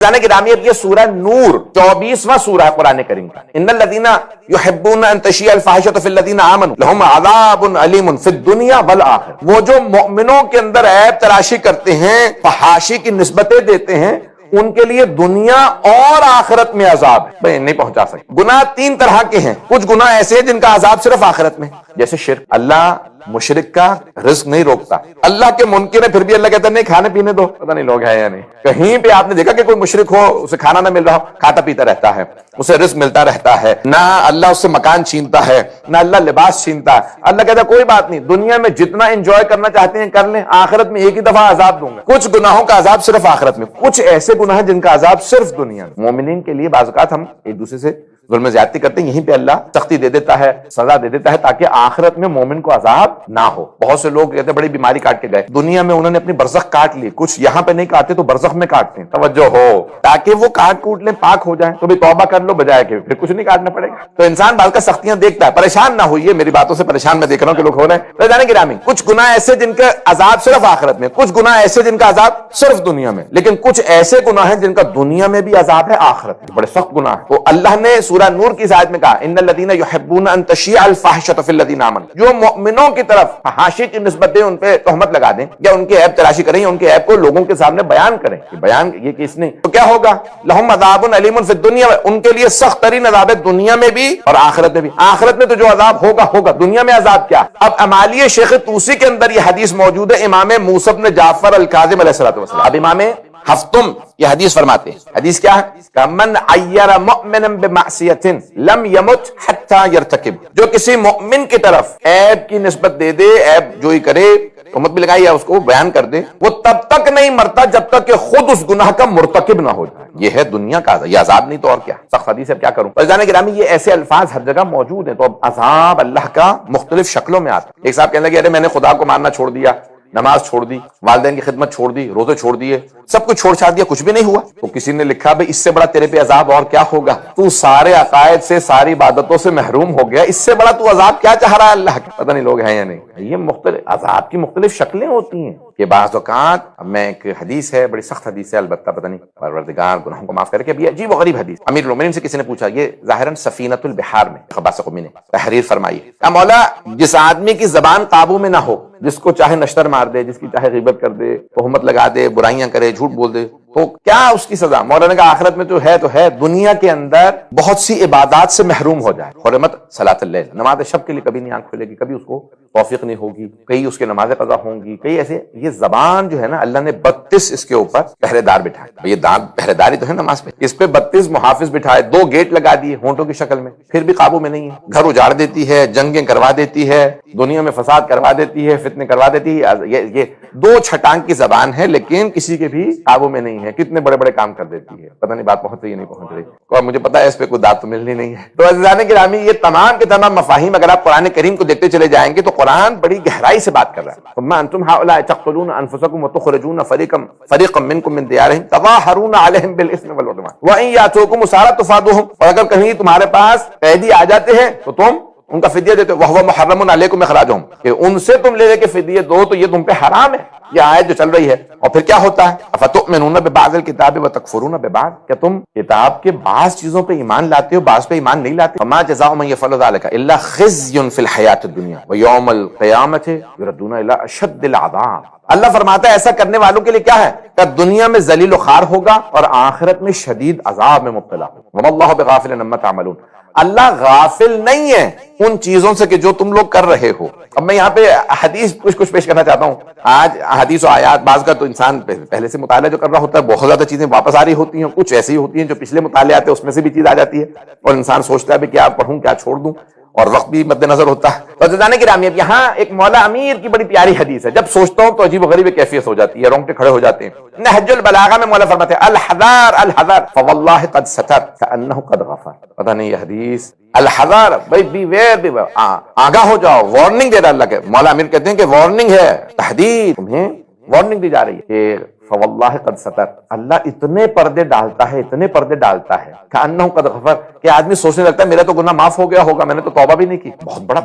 جانے کی رامیت یہ سورہ نور 24واں سورہ ہے قرآن کریم کا. ان الذین یحبون ان تشیع الفاحشۃ فی الذین آمنوا لہم عذاب علیم فی الدنیا والآخرہ. وہ جو مؤمنوں کے اندر عیب تراشی کرتے ہیں، فحاشی کی نسبتیں دیتے ہیں، ان کے لیے دنیا اور آخرت میں عذاب ہے. بھئی نہیں پہنچا سکتے. گناہ تین طرح کے ہیں. کچھ گناہ ایسے ہیں جن کا عذاب صرف آخرت میں، جیسے شرک. اللہ مشرک کا رزق نہیں روکتا. اللہ کے منکر ہے پھر بھی اللہ کہتا ہے نہیں کھانے پینے دو. پتہ نہیں لوگ ہیں یا نہیں. کہیں پہ آپ نے دیکھا کہ کوئی مشرک ہو، اسے کھانا نہ مل رہا ہو، کھاتا پیتا رہتا ہے، اسے رزق ملتا رہتا ہے، نہ اللہ اس سے مکان چھینتا ہے، نہ اللہ لباس چھینتا ہے. اللہ کہتا ہے کوئی بات نہیں، دنیا میں جتنا انجوائے کرنا چاہتے ہیں کر لیں، آخرت میں ایک ہی دفعہ عذاب دوں گا. کچھ گناہوں کا عذاب صرف آخرت میں، کچھ ایسے گناہ ہیں جن کا عذاب صرف دنیا میں. مومنین کے لیے بعض اوقات ہم ایک دوسرے سے ظلم زیادتی کرتے ہیں، یہیں پہ اللہ سختی دے دیتا ہے، سزا دے دیتا ہے تاکہ آخرت میں مومن کو عذاب نہ ہو. بہت سے لوگ کہتے ہیں بڑی بیماری کاٹ کے گئے، دنیا میں انہوں نے اپنی برزخ کاٹ لی، کچھ یہاں پہ نہیں کاٹتے تو برزخ میں کاٹتے ہیں. توجہ ہو، تاکہ وہ کاٹ کوٹ لیں، پاک ہو جائیں. تو بھی توبہ کر لو بجائے کہ پھر کچھ نہیں کاٹنا پڑے گا. تو انسان بعض کا سختیاں دیکھتا ہے. پریشان نہ ہوئیے میری باتوں سے، پریشان میں دیکھ رہا ہوں کہ لوگ ہو رہے ہیں. تو جانے گرامی کچھ گناہ ایسے جن کا عذاب صرف آخرت میں، کچھ گناہ ایسے جن کا عذاب صرف دنیا میں، لیکن کچھ ایسے گناہ ہیں جن کا دنیا میں بھی عذاب ہے، آخرت میں بڑے سخت گناہ ہیں. تو اللہ نے سورہ نور کی آیت میں کہا ان الذین یحبون ان تشیع الفاحشۃ فی الذین آمنوا. جو مؤمنوں کی طرف فحاشی کی نسبتیں ان پہ تہمت لگا دیں یا ان کے عیب تراشی کریں یا ان کے عیب کو لوگوں کے سامنے بیان کریں، کہ بیان یہ کہ اس نے، تو کیا ہوگا؟ لہم عذاب علیم فی الدنیا، ان کے لیے سخت ترین عذاب ہے دنیا میں بھی اور آخرت میں بھی. آخرت میں تو جو عذاب ہوگا ہوگا، دنیا میں عذاب کیا؟ اب امالیہ شیخ طوسی کے اندر یہ حدیث موجود ہے، امام موسیٰ بن جعفر الکاظم علیہ السلام. اب امام ہفتم یہ حدیث فرماتے ہیں. حدیث کیا ہے؟ من عیر مؤمنا بمعصیۃ لم یمت حتی یرتکب. جو کسی مؤمن کی طرف عیب کی نسبت دے دے، عیب جوئی کرے، تہمت بھی لگائی یا اس کو بیان کر دے، وہ تب تک نہیں مرتا جب تک کہ خود اس گناہ کا مرتکب نہ ہو جائے. یہ ہے دنیا کا عذاب، یہ عذاب نہیں تو اور کیا. سخت حدیث ہے، کیا کروں. عزیزان گرامی یہ ایسے الفاظ ہر جگہ موجود ہیں. تو اب عذاب اللہ کا مختلف شکلوں میں آتا ہے. ایک صاحب کہنے لگے ارے میں نے خدا کو ماننا چھوڑ دیا، نماز چھوڑ دی، والدین کی خدمت چھوڑ دی، روزے چھوڑ دیے، سب کچھ چھوڑ چھاڑ دیا، کچھ بھی نہیں ہوا. تو کسی نے لکھا بھئی اس سے بڑا تیرے پہ عذاب اور کیا ہوگا؟ تو سارے عقائد سے، ساری عبادتوں سے محروم ہو گیا، اس سے بڑا تو عذاب کیا چاہ رہا ہے اللہ کا؟ پتہ نہیں لوگ ہیں یا نہیں. یہ مختلف عذاب کی مختلف شکلیں ہوتی ہیں کہ بعض اوقات. اب میں ایک حدیث ہے، بڑی سخت حدیث ہے، البتہ پتہ نہیں پروردگار گناہوں کو معاف کرے کہ ابھی عجیب و غریب حدیث. امیر المومنین سے کسی نے پوچھا، یہ ظاہراً سفینۃ البحار میں عباس قمی نے تحریر فرمائی ہے، کہ مولا جس آدمی کی زبان قابو میں نہ ہو، جس کو چاہے نشتر مار دے، جس کی چاہے غیبت کر دے، تہمت لگا دے، برائیاں کرے، جھوٹ بول دے، تو کیا اس کی سزا؟ مولانا کا آخرت میں تو ہے، دنیا کے اندر بہت سی عبادات سے محروم ہو جائے. حرمت صلاۃ اللیل، نماز شب کے لیے کبھی نہیں آنکھ کھلے گی، کبھی اس کو توفیق نہیں ہوگی، کئی اس کے نمازیں قضا ہوں گی، کئی ایسے. یہ زبان جو ہے نا، اللہ نے 32 اس کے اوپر پہرے دار بٹھائے. یہ پہرے داری تو ہے نماز پہ، اس پہ 32 محافظ بٹھائے، 2 گیٹ لگا دیے ہونٹوں کی شکل میں، پھر بھی قابو میں نہیں ہے. گھر اجاڑ دیتی ہے، جنگیں کروا دیتی ہے، دنیا میں فساد کروا دیتی ہے، فتنے کروا دیتی ہے. یہ 2 چھٹانگ کی زبان ہے، لیکن کسی کے بھی قابو میں نہیں ہے. کتنے بڑے بڑے کام کر دیتی ہے، پتہ نہیں بات پہنچ رہی ہے نہیں پہنچ رہی، اور مجھے پتا ہے اس پہ کوئی داد تو ملنی نہیں ہے. تو عزیزان گرامی یہ تمام کے تمام مفاہیم اگر آپ قرآن کریم کو دیکھتے چلے جائیں گے تو قرآن بڑی گہرائی سے بات کر رہا ہے. ثم انتم هؤلاء تقتلون انفسكم وتخرجون فريقا منكم من ديارهم تظاهرون عليهم بالاثم والعدوان وان ياتوكم اسارى تفادوهم. اور اگر کہیں تمہارے پاس قیدی آ جاتے ہیں تو تم ان کا فدیہ دیتے ہو. وهو محرم عليكم اخراجهم، کہ ان سے تم لے کے فدیہ دو تو یہ تم پہ حرام ہے. یہ آیت جو چل رہی ہے. اور پھر کیا ہوتا ہے؟ افتؤمنون ببعض الكتاب وتکفرون ببعض، کہ تم کتاب کے بعض چیزوں پہ ایمان لاتے ہو، بعض پہ ایمان نہیں لاتے. فما جزاء من يفعل ذلك الا خزي في الحیاة الدنیا ويوم القیامة يردون الى اشد العذاب. اللہ فرماتا ہے ایسا کرنے والوں کے لیے کیا ہے کہ دنیا میں ذلیل و خوار ہوگا اور آخرت میں شدید عذاب میں مبتلا ہوگا. وما اللہ بغافل عما تعملون، اللہ غافل نہیں ہے ان چیزوں سے کہ جو تم لوگ کر رہے ہو. اب میں یہاں پہ حدیث کچھ پیش کرنا چاہتا ہوں. آج حدیث و آیات بعض کا تو انسان پہلے سے مطالعہ جو کر رہا ہوتا ہے، بہت زیادہ چیزیں واپس آ رہی ہوتی ہیں، کچھ ایسی ہوتی ہیں جو پچھلے مطالعات ہیں اس میں سے بھی چیز آ جاتی ہے، اور انسان سوچتا ہے کہ کیا پڑھوں کیا چھوڑ دوں، اور وقت بھی مد نظر ہوتا ہے. تو عزیزان گرامی اب یہاں ایک مولا امیر کی بڑی پیاری حدیث ہے، جب سوچتا ہوں تو عجیب و غریب کیفیت ہو جاتی ہے، رونگٹے کھڑے ہو جاتے ہیں. نہج البلاغہ میں مولا فرماتے ہیں الحذار الحذار فواللہ قد ستر کأنہ قد غفر. پتہ نہیں یہ حدیث الحذار، بھائی بی ویئر، آگاہ ہو جاؤ، وارننگ دے رہا اللہ کے. مولا امیر کہتے ہیں کہ وارننگ ہے، تحدید، تمہیں وارننگ دی جا رہی ہے کہ فواللہ قد ستر، اللہ اتنے پردے ڈالتا ہے، اتنے پردے ڈالتا ہے کأنہ قد غفر، کہ آدمی سوچنے لگتا ہے میرا تو گناہ معاف ہو گیا ہوگا، میں نے تو توبہ بھی نہیں کی۔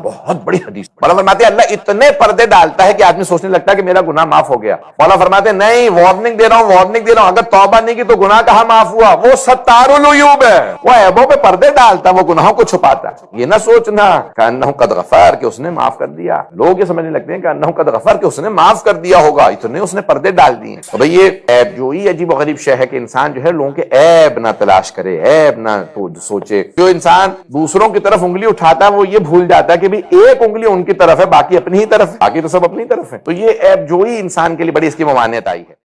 بہت بڑی حدیث۔ مولا فرماتے ہیں اللہ اتنے پردے ڈالتا ہے کہ آدمی سوچنے لگتا ہے کہ میرا گناہ معاف ہو گیا۔ مولا فرماتے ہیں نہیں، وارننگ دے رہا ہوں، اگر توبہ نہیں کی تو گناہ کہاں معاف ہوا؟ وہ ستار العیوب ہے، وہ عیبوں پہ پردے ڈالتا ہے، وہ گناہوں کو چھپاتا ہے۔ یہ نہ سوچنا کأنہ قد غفر کہ اس نے معاف کر دیا، لوگ یہ سمجھنے لگتے ہیں کہ انہ قد غفر کہ اس نے معاف کر دیا ہوگا، اتنے اس نے پردے ڈال دیے۔ تو بھئی یہ عیب جوئی عجیب و غریب شے ہے کہ انسان جو ہے لوگوں کے عیب نہ تلاش کرے، عیب نہ تو سوچے۔ جو انسان دوسروں کی طرف انگلی اٹھاتا ہے وہ یہ بھول جاتا ہے کہ بھی ایک انگلی ان کی طرف ہے، باقی اپنی ہی طرف، باقی تو سب اپنی طرف ہے۔ تو یہ عیب جوئی انسان کے لیے بڑی اس کی ممانعت آئی ہے۔